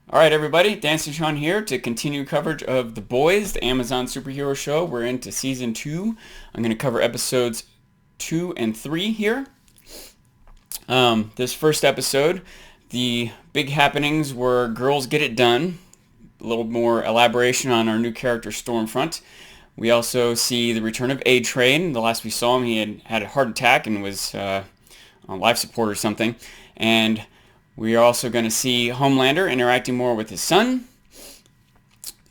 Alright everybody, dancingsean here to continue coverage of The Boys, the Amazon superhero show. We're into season 2. I'm going to cover episodes 2 and 3 here. This first episode, the big happenings were Girls Get It Done. A little more elaboration on our new character Stormfront. We also see the return of A-Train. The last we saw him, he had a heart attack and was on life support or something. And we are also going to see Homelander interacting more with his son.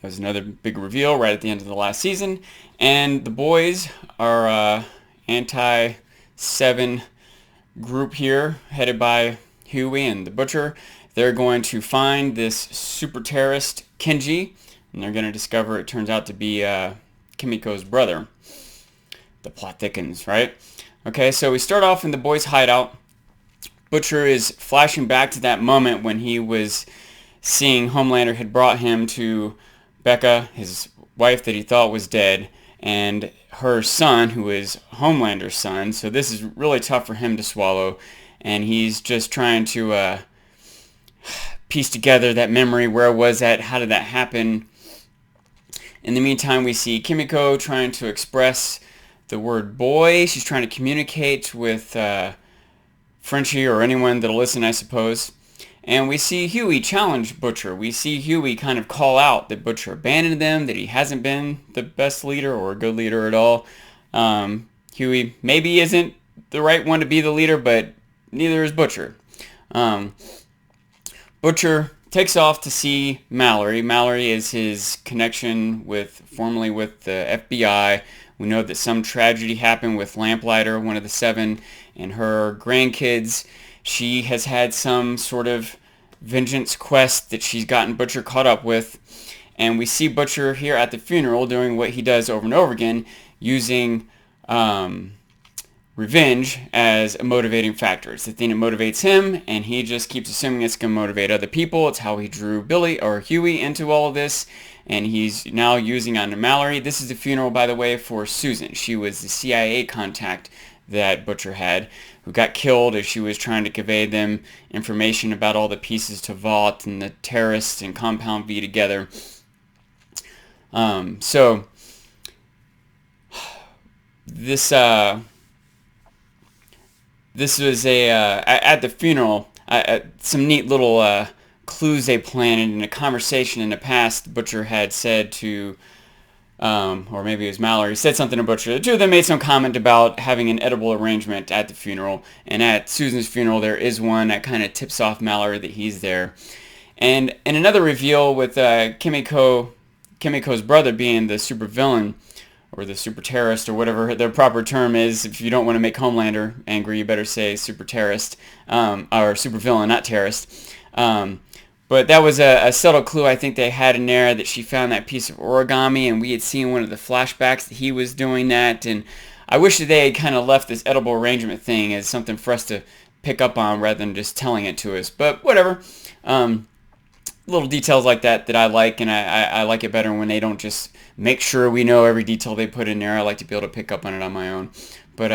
That was another big reveal right at the end of the last season. And the boys are anti-7 group here, headed by Huey and the Butcher. They're going to find this super terrorist, Kenji, and they're going to discover it turns out to be Kimiko's brother. The plot thickens, right? Okay, so we start off in the boys' hideout. Butcher is flashing back to that moment when he was seeing Homelander had brought him to Becca, his wife that he thought was dead, and her son, who is Homelander's son. So this is really tough for him to swallow, and he's just trying to piece together that memory. Where was that? How did that happen? In the meantime, we see Kimiko trying to express the word boy. She's trying to communicate with Frenchie or anyone that'll listen, I suppose. And we see Huey challenge Butcher. We see Huey kind of call out that Butcher abandoned them, that he hasn't been the best leader or a good leader at all. Huey maybe isn't the right one to be the leader, but neither is Butcher. Butcher takes off to see Mallory. Mallory is his connection formerly with the FBI. We know that some tragedy happened with Lamplighter, one of the 7, and her grandkids. She has had some sort of vengeance quest that she's gotten Butcher caught up with. And we see Butcher here at the funeral doing what he does over and over again, using revenge as a motivating factor. It's the thing that motivates him, and he just keeps assuming it's going to motivate other people. It's how he drew Billy or Huey into all of this, and he's now using on Mallory. This is the funeral, by the way, for Susan. She was the CIA contact that Butcher had, who got killed as she was trying to convey them information about all the pieces to Vault and the terrorists and Compound V together. So this was at the funeral, some neat little clues they planted in a conversation in the past. Butcher had said to, or maybe it was Mallory, said something to Butcher. The two of them made some comment about having an edible arrangement at the funeral, and at Susan's funeral there is one that kind of tips off Mallory that he's there. And in another reveal with Kimiko's brother being the supervillain, or the super terrorist, or whatever the proper term is. If you don't want to make Homelander angry, you better say super terrorist, or super villain, not terrorist. But that was a subtle clue I think they had in there, that she found that piece of origami, and we had seen one of the flashbacks that he was doing that. And I wish that they had kind of left this edible arrangement thing as something for us to pick up on rather than just telling it to us. But whatever. Little details like that I like, and I like it better when they don't just make sure we know every detail they put in there. I like to be able to pick up on it on my own. But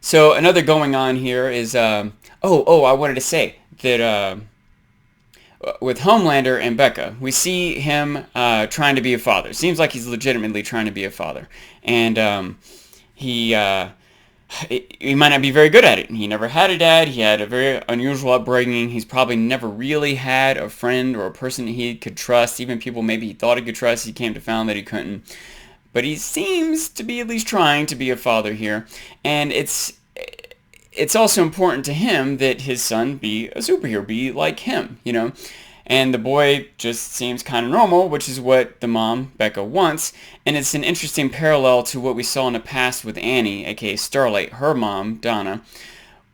so another going on here is I wanted to say that with Homelander and Becca, we see him trying to be a father. Seems like he's legitimately trying to be a father, and he might not be very good at it. He never had a dad. He had a very unusual upbringing. He's probably never really had a friend or a person that he could trust. Even people maybe he thought he could trust, he came to find that he couldn't. But he seems to be at least trying to be a father here. And it's also important to him that his son be a superhero, be like him, you know. And the boy just seems kind of normal, which is what the mom, Becca, wants. And it's an interesting parallel to what we saw in the past with Annie, aka Starlight. Her mom, Donna,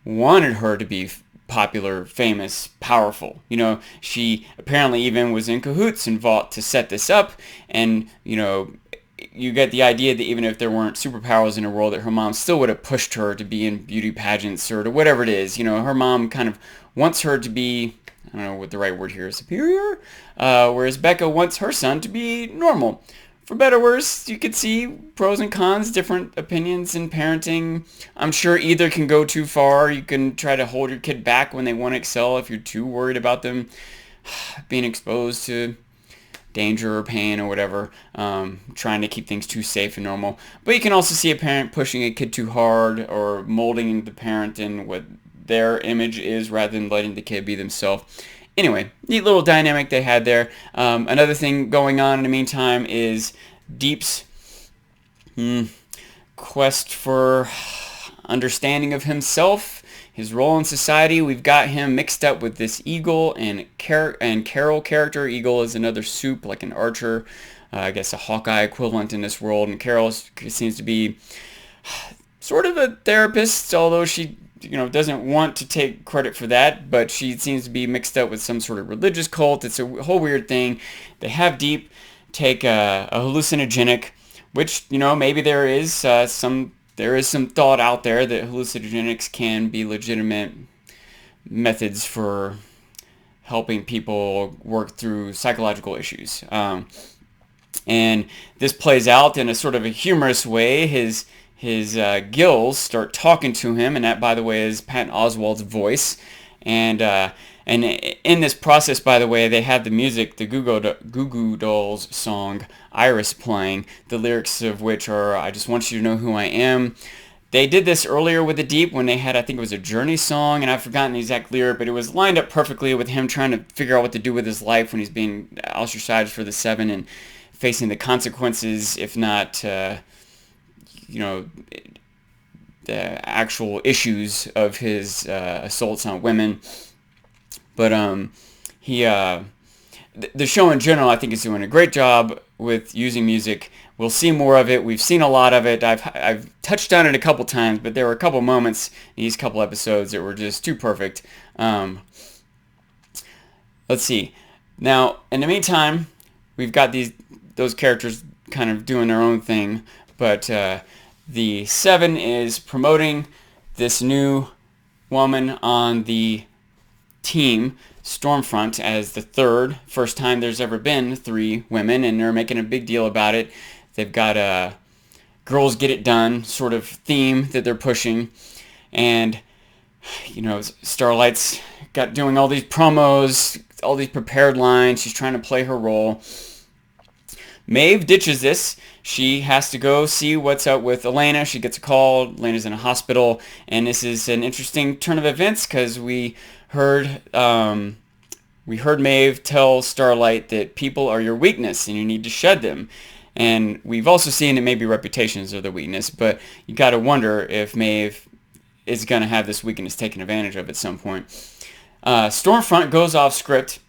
wanted her to be popular, famous, powerful. You know, she apparently even was in cahoots in Vault to set this up. And, you know, you get the idea that even if there weren't superpowers in her world, that her mom still would have pushed her to be in beauty pageants or to whatever it is. You know, her mom kind of wants her to be, I don't know what the right word here is, superior, whereas Becca wants her son to be normal. For better or worse, you could see pros and cons, different opinions in parenting. I'm sure either can go too far. You can try to hold your kid back when they want to excel if you're too worried about them being exposed to danger or pain or whatever, trying to keep things too safe and normal. But you can also see a parent pushing a kid too hard or molding the parent in what their image is rather than letting the kid be themselves. Anyway, neat little dynamic they had there. Another thing going on in the meantime is Deep's quest for understanding of himself, his role in society. We've got him mixed up with this Eagle and Carol character. Eagle is another soup, like an archer, I guess a Hawkeye equivalent in this world, and Carol seems to be sort of a therapist, although she doesn't want to take credit for that, but she seems to be mixed up with some sort of religious cult. It's a whole weird thing. They have Deep take a hallucinogenic, which, maybe there is some thought out there that hallucinogenics can be legitimate methods for helping people work through psychological issues. And this plays out in a sort of a humorous way. His gills start talking to him, and that, by the way, is Patton Oswalt's voice. And in this process, by the way, they had the music, the Goo Goo Dolls song Iris playing, the lyrics of which are, I just want you to know who I am. They did this earlier with the Deep when they had, I think it was a Journey song, and I've forgotten the exact lyric, but it was lined up perfectly with him trying to figure out what to do with his life when he's being ostracized for the Seven and facing the consequences, if not, the actual issues of his assaults on women. But the show in general, I think, is doing a great job with using music. We'll see more of it. We've seen a lot of it. I've touched on it a couple times, but there were a couple moments in these couple episodes that were just too perfect. Let's see. Now, in the meantime, we've got those characters kind of doing their own thing, but the Seven is promoting this new woman on the team, Stormfront, as the first time there's ever been 3 women, and they're making a big deal about it. They've got a girls get it done sort of theme that they're pushing, and Starlight's got doing all these promos, all these prepared lines. She's trying to play her role. Maeve ditches this. She has to go see what's up with Elena. She gets a call. Elena's in a hospital, and this is an interesting turn of events because we heard Maeve tell Starlight that people are your weakness and you need to shed them. And we've also seen that maybe reputations are the weakness, but you got to wonder if Maeve is going to have this weakness taken advantage of at some point. Stormfront goes off script,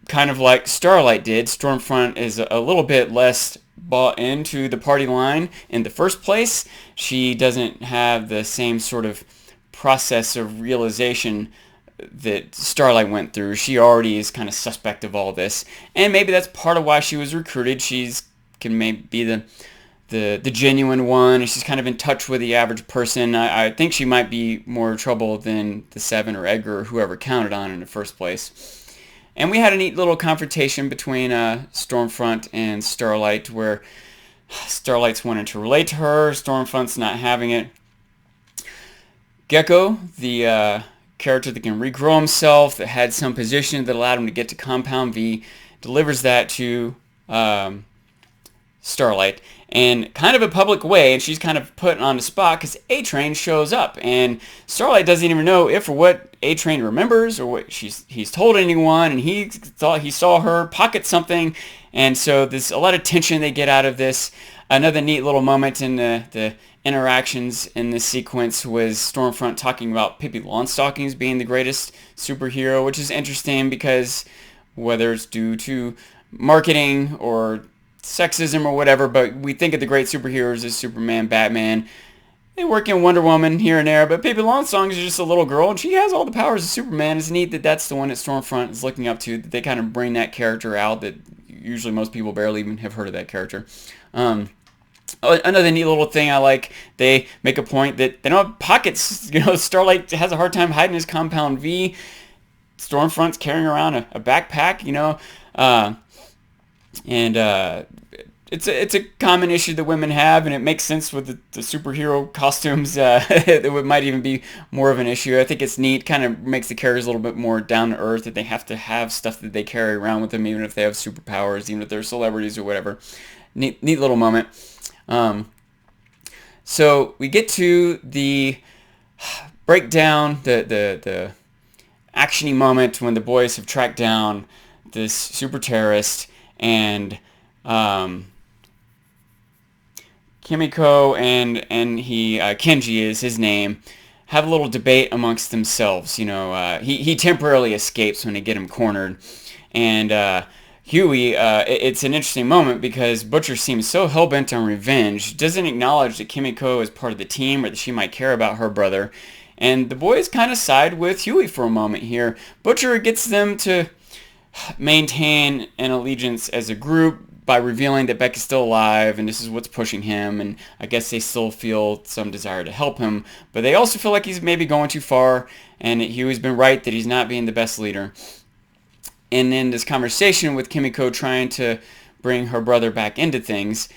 kind of like Starlight did. Stormfront is a little bit less bought into the party line in the first place. She doesn't have the same sort of process of realization that Starlight went through. She already is kind of suspect of all this, and maybe that's part of why she was recruited. Can maybe be the genuine one, and she's kind of in touch with the average person. I think she might be more trouble than the Seven or Edgar or whoever counted on in the first place. And we had a neat little confrontation between Stormfront and Starlight, where Starlight's wanting to relate to her, Stormfront's not having it. Gecko, the character that can regrow himself, that had some position that allowed him to get to Compound V, delivers that to Starlight, and kind of a public way, and she's kind of put on the spot because A-Train shows up, and Starlight doesn't even know if or what A-Train remembers or what he's told anyone, and he thought he saw her pocket something, and so there's a lot of tension they get out of this. Another neat little moment in the interactions in this sequence was Stormfront talking about Pippi Longstockings being the greatest superhero, which is interesting because whether it's due to marketing or sexism or whatever, but we think of the great superheroes as Superman, Batman. They work in Wonder Woman here and there, but Pippi Longstockings is just a little girl, and she has all the powers of Superman. It's neat that that's the one that Stormfront is looking up to, that they kind of bring that character out that usually most people barely even have heard of that character. Another neat little thing I like, they make a point that they don't have pockets. Starlight has a hard time hiding his Compound V. Stormfront's carrying around a backpack, and it's a common issue that women have, and it makes sense with the superhero costumes. It might even be more of an issue. I think it's neat. Kind of makes the characters a little bit more down to earth. That they have to have stuff that they carry around with them, even if they have superpowers, even if they're celebrities or whatever. Neat little moment. So we get to the breakdown, the actiony moment when the boys have tracked down this super terrorist, and Kimiko and Kenji is his name, have a little debate amongst themselves. He temporarily escapes when they get him cornered, and Huey, it's an interesting moment because Butcher seems so hell-bent on revenge, doesn't acknowledge that Kimiko is part of the team or that she might care about her brother, and the boys kind of side with Huey for a moment here. Butcher gets them to maintain an allegiance as a group by revealing that Beck is still alive, and this is what's pushing him, and I guess they still feel some desire to help him, but they also feel like he's maybe going too far, and Huey's been right that he's not being the best leader. And then this conversation with Kimiko trying to bring her brother back into things,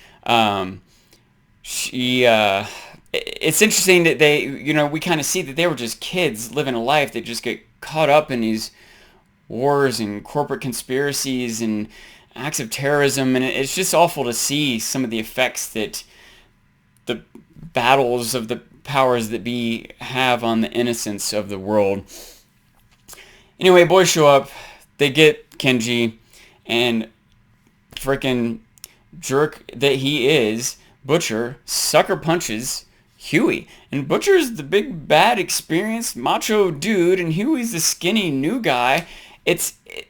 it's interesting that we kind of see that they were just kids living a life that just get caught up in these wars and corporate conspiracies and acts of terrorism, and it's just awful to see some of the effects that the battles of the powers that be have on the innocence of the world. Anyway, boys show up. They get Kenji, and frickin' jerk that he is, Butcher sucker punches Huey. And Butcher's the big, bad, experienced, macho dude, and Huey's the skinny, new guy.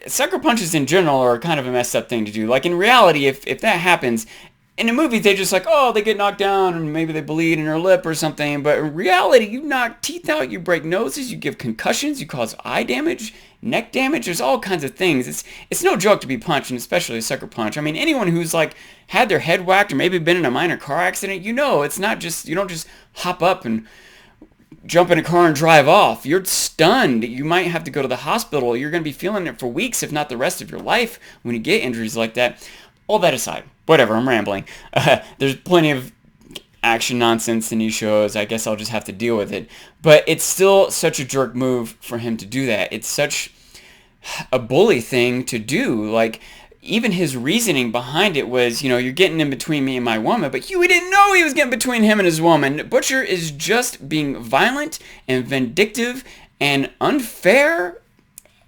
Sucker punches in general are kind of a messed up thing to do. Like, in reality, if that happens, in the movies, they just like, they get knocked down, and maybe they bleed in their lip or something. But in reality, you knock teeth out, you break noses, you give concussions, you cause eye damage, neck damage. There's all kinds of things. It's no joke to be punched, and especially a sucker punch. I mean, anyone who's like had their head whacked or maybe been in a minor car accident, it's not just, you don't just hop up and jump in a car and drive off. You're stunned. You might have to go to the hospital. You're going to be feeling it for weeks, if not the rest of your life, when you get injuries like that. All that aside, whatever, I'm rambling. There's plenty of action nonsense in these shows. I guess I'll just have to deal with it. But it's still such a jerk move for him to do that. It's such a bully thing to do. Like, even his reasoning behind it was, you're getting in between me and my woman, but Huey didn't know he was getting between him and his woman. Butcher is just being violent and vindictive and unfair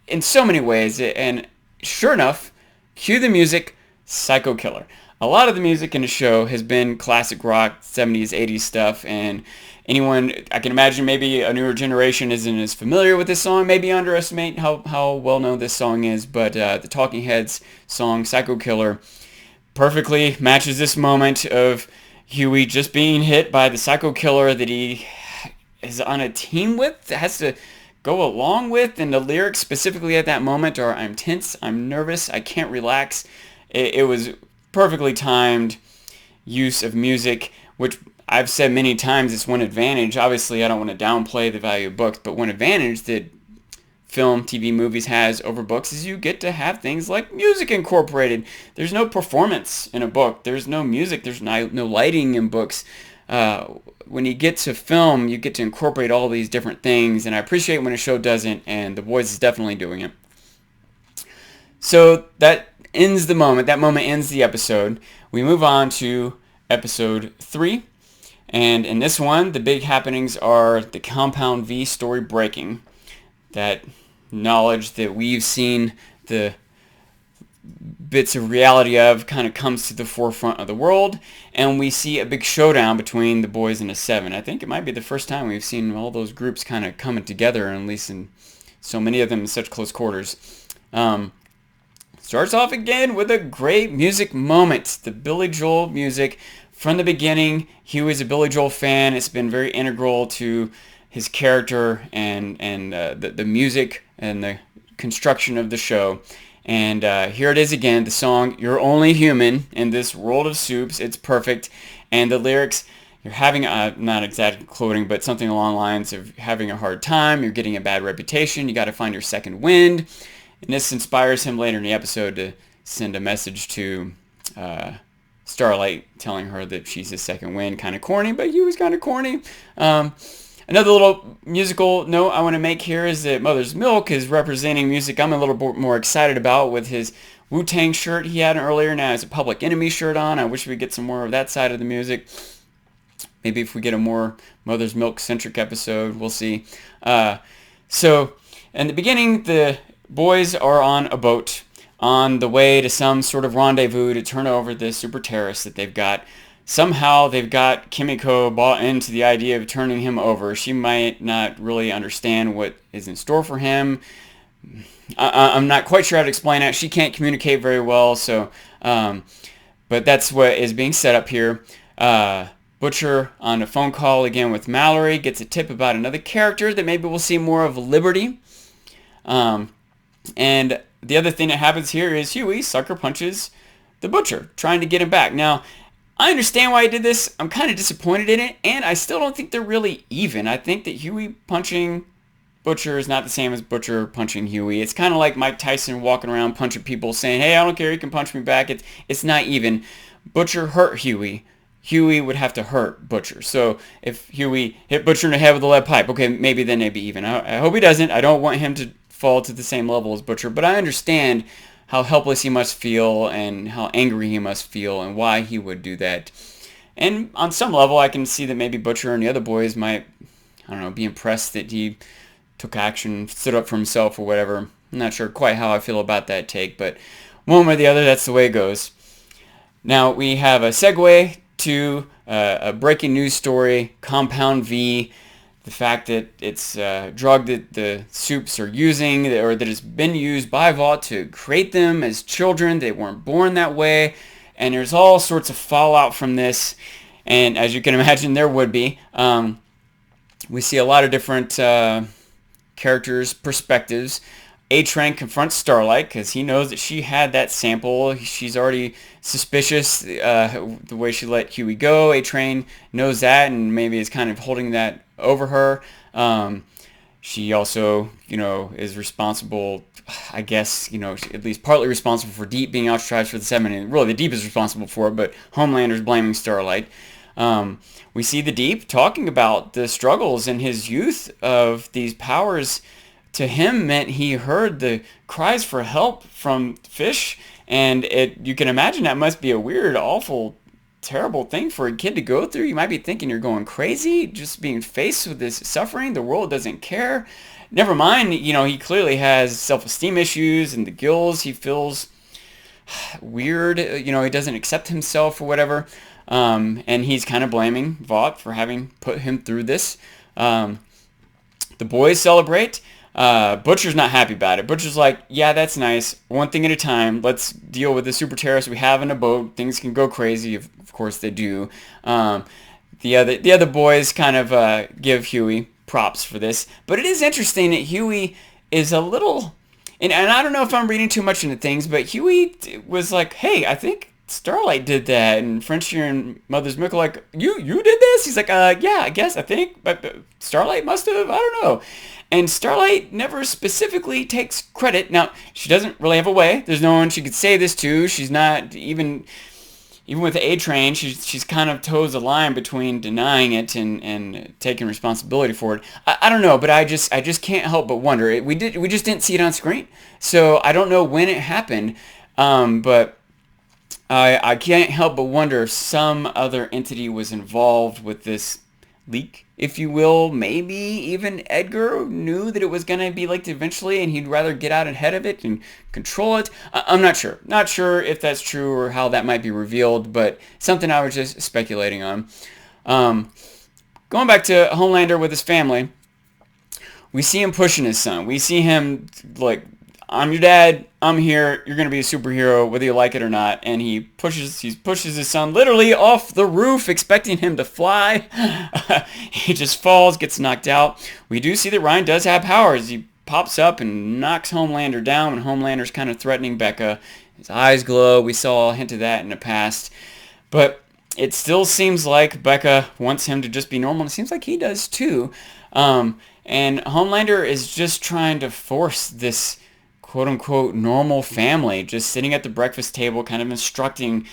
in so many ways. And sure enough, cue the music, Psycho Killer. A lot of the music in the show has been classic rock, 70s, 80s stuff, and anyone, I can imagine maybe a newer generation isn't as familiar with this song, maybe underestimate how well known this song is, but the Talking Heads song, Psycho Killer, perfectly matches this moment of Huey just being hit by the Psycho Killer that he is on a team with, has to go along with, and the lyrics specifically at that moment are, I'm tense, I'm nervous, I can't relax. It was perfectly timed use of music, which I've said many times it's one advantage. Obviously, I don't want to downplay the value of books, but one advantage that film, TV, movies has over books is you get to have things like music incorporated. There's no performance in a book. There's no music. There's no lighting in books. When you get to film, you get to incorporate all these different things, and I appreciate when a show doesn't, and The Boys is definitely doing it. So that ends the moment. That moment ends the episode. We move on to episode 3. And in this one, the big happenings are the Compound V story breaking. That knowledge that we've seen the bits of reality of kind of comes to the forefront of the world. And we see a big showdown between the boys and the Seven. I think it might be the first time we've seen all those groups kind of coming together, at least in so many of them in such close quarters. Starts off again with a great music moment. The Billy Joel music. From the beginning, Huey's a Billy Joel fan. It's been very integral to his character and the music and the construction of the show. And here it is again, the song, You're Only Human in This World of Soups. It's perfect. And the lyrics, you're having, not exactly quoting, but something along the lines of having a hard time, you're getting a bad reputation, you got to find your second wind. And this inspires him later in the episode to send a message to Starlight telling her that she's his second wind. Kind of corny, but Huey's kind of corny. Another little musical note I want to make here is that Mother's Milk is representing music I'm a little more excited about with his Wu-Tang shirt he had earlier. Now he has a Public Enemy shirt on. I wish we'd get some more of that side of the music. Maybe if we get a more Mother's Milk-centric episode, we'll see. So, in the beginning, the boys are on a boat on the way to some sort of rendezvous to turn over this super terrorist that they've got. Somehow they've got Kimiko bought into the idea of turning him over. She might not really understand what is in store for him. I'm not quite sure how to explain it. She can't communicate very well, so but that's what is being set up here. Butcher on a phone call again with Mallory gets a tip about another character that maybe we'll see more of Liberty. And the other thing that happens here is Huey sucker punches the Butcher, trying to get him back. Now, I understand why he did this. I'm kind of disappointed in it, and I still don't think they're really even. I think that Huey punching Butcher is not the same as Butcher punching Huey. It's kind of like Mike Tyson walking around punching people saying, hey, I don't care, you can punch me back. It's not even. Butcher hurt Huey. Huey would have to hurt Butcher. So if Huey hit Butcher in the head with a lead pipe, okay, maybe then they'd be even. I hope he doesn't. I don't want him to fall to the same level as Butcher, but I understand how helpless he must feel and how angry he must feel and why he would do that. And on some level, I can see that maybe Butcher and the other boys might, I don't know, be impressed that he took action, stood up for himself or whatever. I'm not sure quite how I feel about that take, but one way or the other, that's the way it goes. Now we have a segue to a breaking news story, Compound V. The fact that it's a drug that the Supes are using, or that has been used by Vought to create them as children. They weren't born that way. And there's all sorts of fallout from this. And as you can imagine, there would be. We see a lot of different characters' perspectives. A-Train confronts Starlight because he knows that she had that sample. She's already suspicious the way she let Huey go. A-Train knows that and maybe is kind of holding that over her. She also, is responsible, I guess, at least partly responsible for Deep being ostracized for the 7. And really, the Deep is responsible for it, but Homelander's blaming Starlight. We see the Deep talking about the struggles in his youth of these powers. To him meant he heard the cries for help from fish, and you can imagine that must be a weird, awful, terrible thing for a kid to go through. You might be thinking you're going crazy, just being faced with this suffering. The world doesn't care. Never mind, he clearly has self-esteem issues, and the gills, he feels weird. He doesn't accept himself or whatever, and he's kind of blaming Vought for having put him through this. The boys celebrate. Butcher's not happy about it. Butcher's like, yeah, that's nice. One thing at a time. Let's deal with the super terrorists we have in a boat. Things can go crazy. Of course they do. The other boys kind of give Huey props for this. But it is interesting that Huey is a little... And I don't know if I'm reading too much into things, but Huey was like, hey, I think Starlight did that. And Frenchie and Mother's Milk are like, you did this? He's like, yeah, I guess, I think. But Starlight must have. I don't know. And Starlight never specifically takes credit. Now, she doesn't really have a way. There's no one she could say this to. She's not even with A-Train, she's kind of toes the line between denying it and taking responsibility for it. I don't know, but I just can't help but wonder. We just didn't see it on screen, so I don't know when it happened. But I can't help but wonder if some other entity was involved with this leak, if you will. Maybe even Edgar knew that it was going to be leaked eventually and he'd rather get out ahead of it and control it. I'm not sure. Not sure if that's true or how that might be revealed, but something I was just speculating on. Going back to Homelander with his family, we see him pushing his son. We see him like, I'm your dad, I'm here, you're going to be a superhero whether you like it or not. And he pushes his son literally off the roof, expecting him to fly. He just falls, gets knocked out. We do see that Ryan does have powers. He pops up and knocks Homelander down when Homelander's kind of threatening Becca. His eyes glow. We saw a hint of that in the past. But it still seems like Becca wants him to just be normal. It seems like he does too. And Homelander is just trying to force this quote-unquote normal family, just sitting at the breakfast table, kind of instructing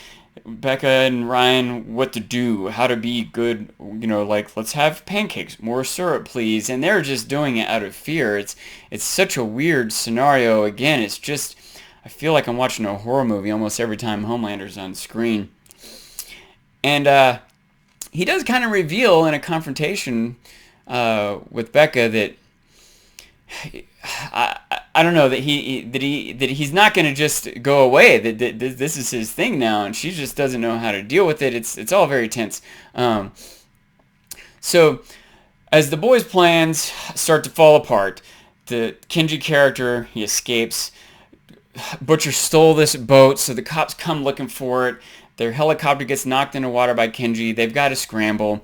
Becca and Ryan what to do, how to be good, like let's have pancakes, more syrup please, and they're just doing it out of fear. It's such a weird scenario. Again, it's just I feel like I'm watching a horror movie almost every time Homelander's on screen. And he does kind of reveal in a confrontation with Becca that I don't know that he's not going to just go away. That this is his thing now, and she just doesn't know how to deal with it. It's all very tense. So as the boys' plans start to fall apart, the Kenji character, he escapes. Butcher stole this boat, so the cops come looking for it. Their helicopter gets knocked into water by Kenji. They've got to scramble.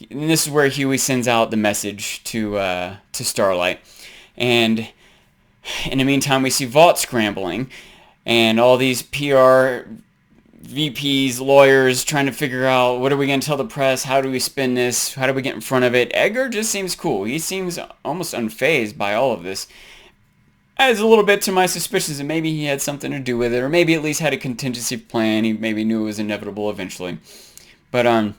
And this is where Huey sends out the message to Starlight. And in the meantime, we see Vault scrambling, and all these PR VPs, lawyers, trying to figure out what are we going to tell the press, how do we spin this, how do we get in front of it. Edgar just seems cool. He seems almost unfazed by all of this. Adds a little bit to my suspicions that maybe he had something to do with it, or maybe at least had a contingency plan. He maybe knew it was inevitable eventually. But in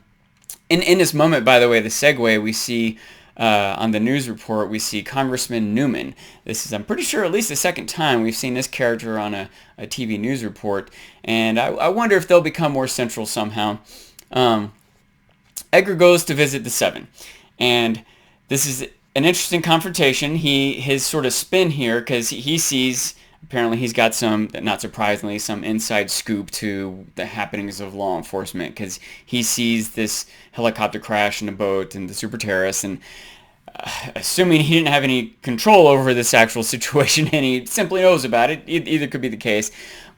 this moment, by the way, the segue, we see on the news report, we see Congressman Newman. This is, I'm pretty sure, at least the second time we've seen this character on a TV news report, and I wonder if they'll become more central somehow. Edgar goes to visit the Seven, and this is an interesting confrontation. His sort of spin here, because he sees, apparently he's got some, not surprisingly, some inside scoop to the happenings of law enforcement, because he sees this helicopter crash in a boat and the super terrorists, and assuming he didn't have any control over this actual situation and he simply knows about it, either could be the case.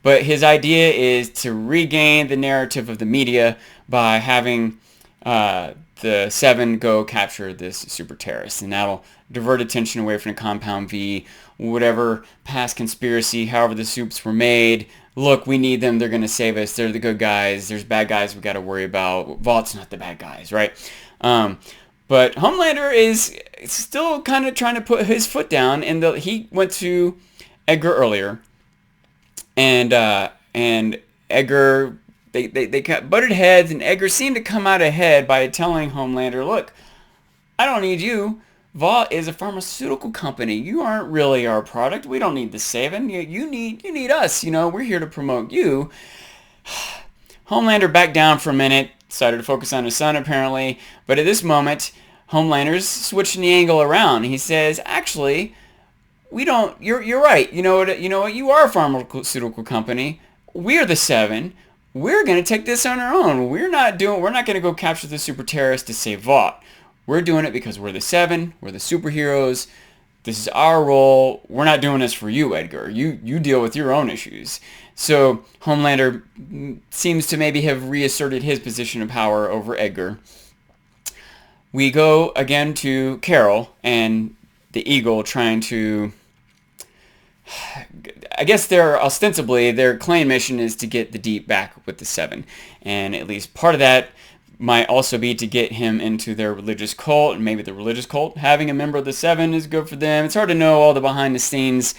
But his idea is to regain the narrative of the media by having the Seven go capture this super terrorist, and that'll divert attention away from the Compound V, whatever past conspiracy, however the soups were made. Look, we need them. They're going to save us. They're the good guys. There's bad guys we got to worry about. Vault's not the bad guys, right? But Homelander is still kind of trying to put his foot down, and he went to Edgar earlier, and Edgar, they butted heads, and Edgar seemed to come out ahead by telling Homelander, look, I don't need you. Vault is a pharmaceutical company. You aren't really our product. We don't need the saving. You need us. We're here to promote you. Homelander backed down for a minute, decided to focus on his son apparently, but at this moment, Homelander's switching the angle around. He says, actually, we don't, you're right. You know what, you are a pharmaceutical company. We're the Seven. We're going to take this on our own. We're not going to go capture the super terrorist to save Vault. We're doing it because we're the Seven. We're the superheroes. This is our role. We're not doing this for you, Edgar. You deal with your own issues. So Homelander seems to maybe have reasserted his position of power over Edgar. We go again to Carol and the Eagle trying to, I guess their claim mission is to get the Deep back with the Seven. And at least part of that might also be to get him into their religious cult, and maybe the religious cult having a member of the Seven is good for them. It's hard to know all the behind the scenes.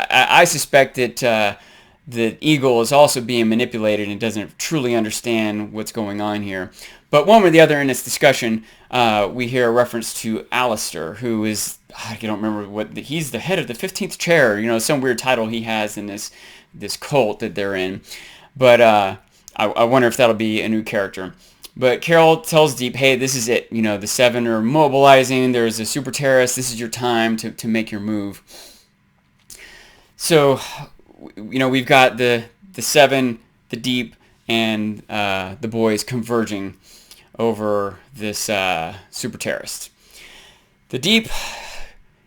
I suspect that the Eagle is also being manipulated and doesn't truly understand what's going on here. But one way or the other in this discussion, we hear a reference to Alistair, who is, I don't remember he's the head of the 15th chair, some weird title he has in this cult that they're in. But I wonder if that'll be a new character. But Carol tells Deep, hey, this is it. The Seven are mobilizing. There's a super terrorist. This is your time to make your move. So, we've got the Seven, the Deep, and the boys converging over this super terrorist. The Deep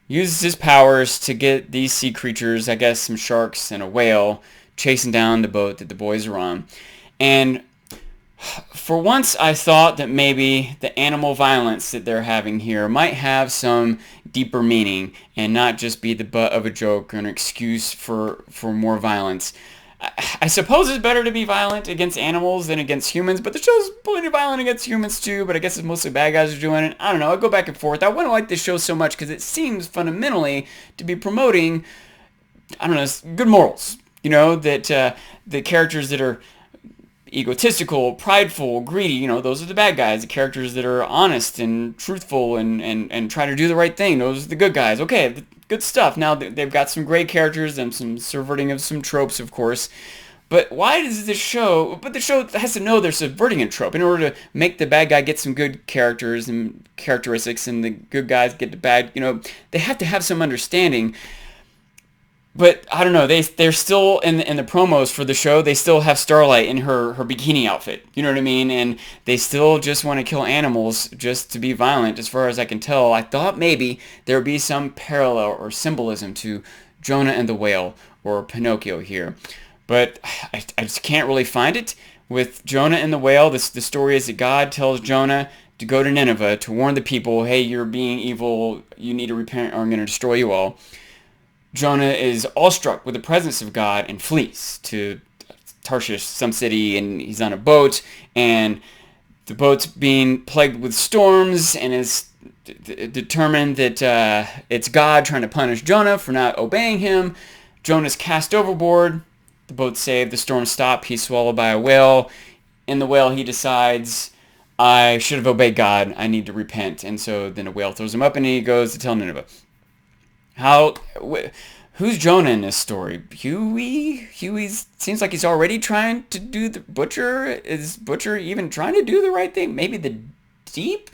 uses his powers to get these sea creatures, I guess some sharks and a whale, chasing down the boat that the boys are on. And for once, I thought that maybe the animal violence that they're having here might have some deeper meaning and not just be the butt of a joke or an excuse for more violence. I suppose it's better to be violent against animals than against humans, but the show's plenty violent against humans too, but I guess it's mostly bad guys who are doing it. I don't know, I go back and forth. I wouldn't like this show so much because it seems fundamentally to be promoting, good morals. That the characters that are egotistical, prideful, greedy, those are the bad guys. The characters that are honest and truthful and try to do the right thing, those are the good guys. Okay, good stuff. Now they've got some great characters and some subverting of some tropes, of course. But why does the show has to know they're subverting a trope in order to make the bad guy get some good characters and characteristics and the good guys get the bad, they have to have some understanding. But I don't know, they're still in the promos for the show, they still have Starlight in her bikini outfit. You know what I mean? And they still just want to kill animals just to be violent, as far as I can tell. I thought maybe there would be some parallel or symbolism to Jonah and the Whale or Pinocchio here. But I just can't really find it. With Jonah and the Whale, the story is that God tells Jonah to go to Nineveh to warn the people, hey, you're being evil, you need to repent or I'm going to destroy you all. Jonah is awestruck with the presence of God and flees to Tarshish, some city, and he's on a boat, and the boat's being plagued with storms, and is determined that it's God trying to punish Jonah for not obeying him. Jonah's cast overboard, the boat's saved, the storms stop, he's swallowed by a whale. In the whale, he decides, I should have obeyed God, I need to repent, and so then a whale throws him up, and he goes to tell Nineveh. Who's Jonah in this story? Huey seems like he's already trying to do the Butcher. Is Butcher even trying to do the right thing? Maybe the Deep?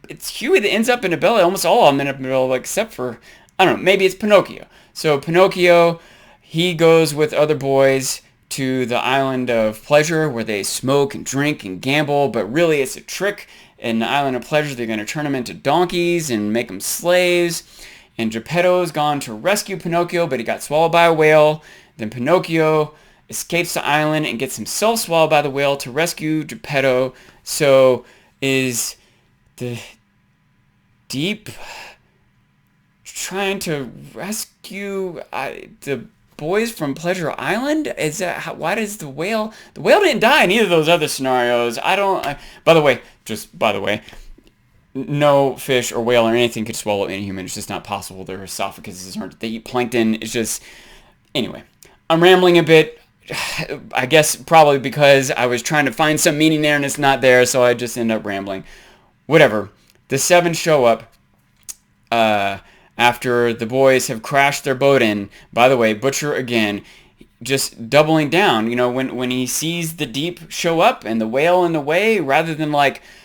It's Huey that ends up in a belly. Almost all of them end up in a belly, except for, I don't know, maybe it's Pinocchio. So Pinocchio, he goes with other boys to the island of pleasure where they smoke and drink and gamble, but really it's a trick. In the island of pleasure, they're going to turn them into donkeys and make them slaves. And Geppetto's gone to rescue Pinocchio, but he got swallowed by a whale. Then Pinocchio escapes the island and gets himself swallowed by the whale to rescue Geppetto. So is the Deep trying to rescue the boys from Pleasure Island? Is that why does the whale didn't die in either of those other scenarios? By the way, no fish or whale or anything could swallow any human. It's just not possible. Their esophaguses aren't. They eat plankton. It's just... Anyway, I'm rambling a bit. I guess probably because I was trying to find some meaning there and it's not there, so I just end up rambling. Whatever. The 7 show up after the boys have crashed their boat in. By the way, Butcher again, just doubling down. When he sees the Deep show up and the whale in the way, rather than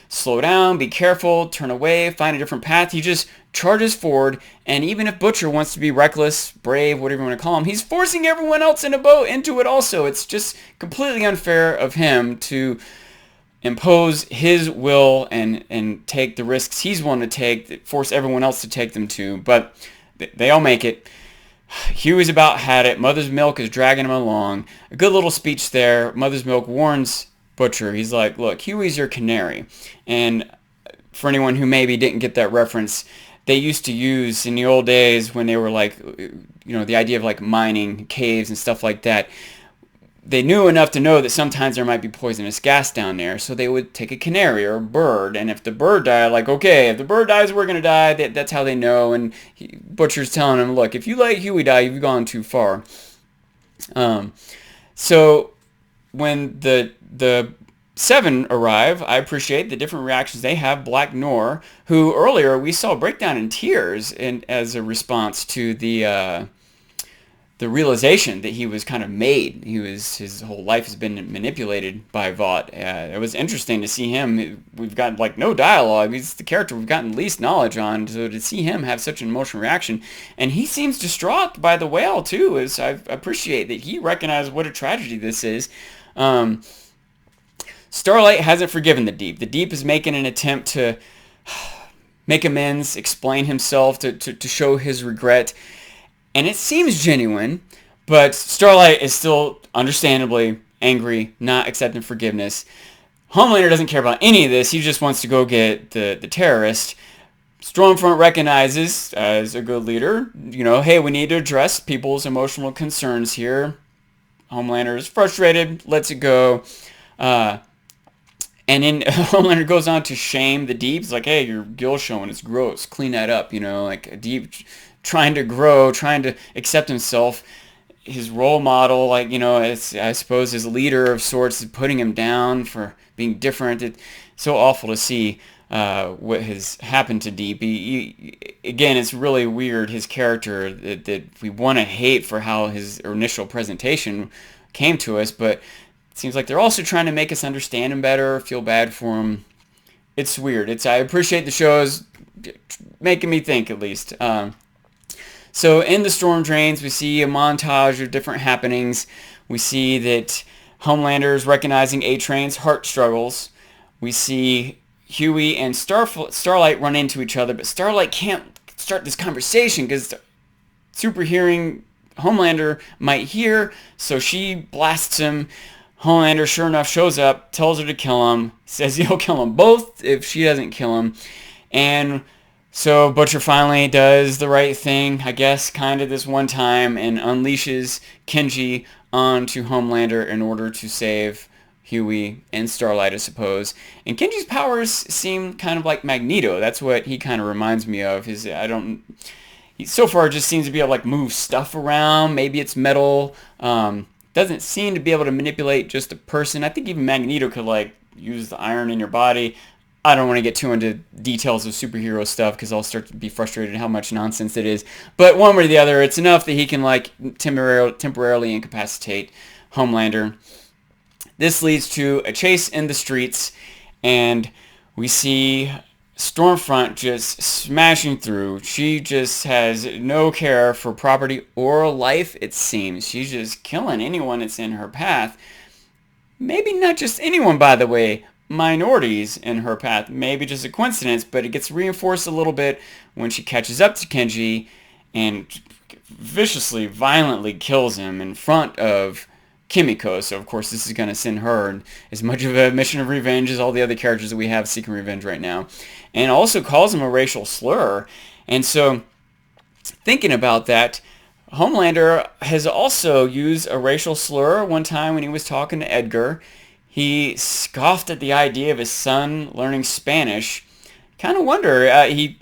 slow down, be careful, turn away, find a different path, he just charges forward. And even if Butcher wants to be reckless, brave, whatever you want to call him, he's forcing everyone else in a boat into it also. It's just completely unfair of him to impose his will and take the risks he's willing to take, force everyone else to take them too. But they all make it. Huey's about had it. Mother's Milk is dragging him along. A good little speech there. Mother's Milk warns Butcher. He's like, look, Huey's your canary. And for anyone who maybe didn't get that reference, they used to use in the old days when they were the idea of mining caves and stuff like that. They knew enough to know that sometimes there might be poisonous gas down there, so they would take a canary or a bird, and if the bird died, okay, if the bird dies, we're going to die. That's how they know, and Butcher's telling him, look, if you let Huey die, you've gone too far. So when the 7 arrive, I appreciate the different reactions they have. Black Noir, who earlier we saw break down in tears as a response to the realization that he was kind of made. His whole life has been manipulated by Vought. It was interesting to see him. We've got no dialogue. He's the character we've gotten least knowledge on. So to see him have such an emotional reaction, and he seems distraught by the whale too. As I appreciate that he recognized what a tragedy this is. Starlight hasn't forgiven the Deep. The Deep is making an attempt to make amends, explain himself, to show his regret. And it seems genuine, but Starlight is still understandably angry, not accepting forgiveness. Homelander doesn't care about any of this. He just wants to go get the terrorist. Stormfront recognizes, as a good leader, hey, we need to address people's emotional concerns here. Homelander is frustrated, lets it go. And then Homelander goes on to shame the Deep. He's like, hey, your gill showing, it's gross. Clean that up, a Deep trying to grow, trying to accept himself. his role model, like, you know, as I suppose his leader of sorts, is putting him down for being different. It's so awful to see what has happened to Deep. Again, it's really weird, his character, that we want to hate for how his initial presentation came to us, but it seems like they're also trying to make us understand him better, feel bad for him. It's weird. I appreciate the shows making me think, at least. So in the storm drains, we see a montage of different happenings. We see that Homelander is recognizing A-Train's heart struggles. We see Huey and Starlight run into each other, but Starlight can't start this conversation because super hearing Homelander might hear, so she blasts him. Homelander, sure enough, shows up, tells her to kill him, says he'll kill them both if she doesn't kill him. And so Butcher finally does the right thing, I guess, kind of this one time, and unleashes Kenji onto Homelander in order to save Huey and Starlight, I suppose. And Kenji's powers seem kind of like Magneto. That's what he kind of reminds me of. He so far just seems to be able to like move stuff around. Maybe it's metal. Doesn't seem to be able to manipulate just a person. I think even Magneto could like use the iron in your body. I don't want to get too into details of superhero stuff because I'll start to be frustrated at how much nonsense it is. But one way or the other, it's enough that he can like temporarily incapacitate Homelander. This leads to a chase in the streets, and we see Stormfront just smashing through. She just has no care for property or life, it seems. She's just killing anyone that's in her path. Maybe not just anyone, by the way. Minorities in her path. Maybe just a coincidence, but it gets reinforced a little bit when she catches up to Kenji and viciously, violently kills him in front of Kimiko. So of course this is going to send her as much of a mission of revenge as all the other characters that we have seeking revenge right now. And also calls him a racial slur. And so thinking about that, Homelander has also used a racial slur one time when he was talking to Edgar. He scoffed at the idea of his son learning Spanish. Kind of wonder, he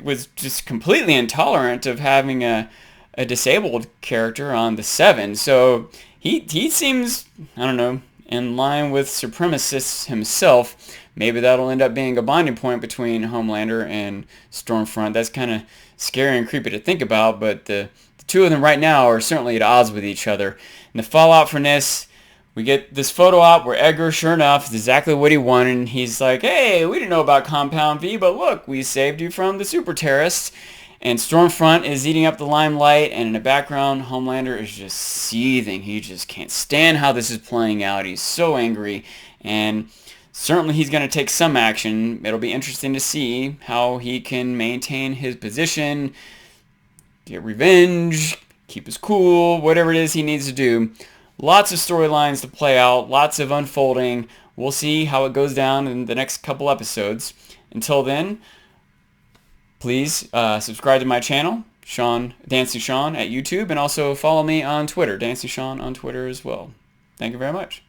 was just completely intolerant of having a disabled character on the Seven. So he seems, I don't know, in line with supremacists himself. Maybe that'll end up being a bonding point between Homelander and Stormfront. That's kind of scary and creepy to think about, but the two of them right now are certainly at odds with each other. And the fallout from this, we get this photo op where Edgar, sure enough, is exactly what he wanted. And he's like, hey, we didn't know about Compound V, but look, we saved you from the super terrorists. And Stormfront is eating up the limelight, and in the background, Homelander is just seething. He just can't stand how this is playing out. He's so angry, and certainly he's going to take some action. It'll be interesting to see how he can maintain his position, get revenge, keep his cool, whatever it is he needs to do. Lots of storylines to play out, lots of unfolding. We'll see how it goes down in the next couple episodes. Until then, please subscribe to my channel, Dancing Sean at YouTube, and also follow me on Twitter, Dancing Sean on Twitter as well. Thank you very much.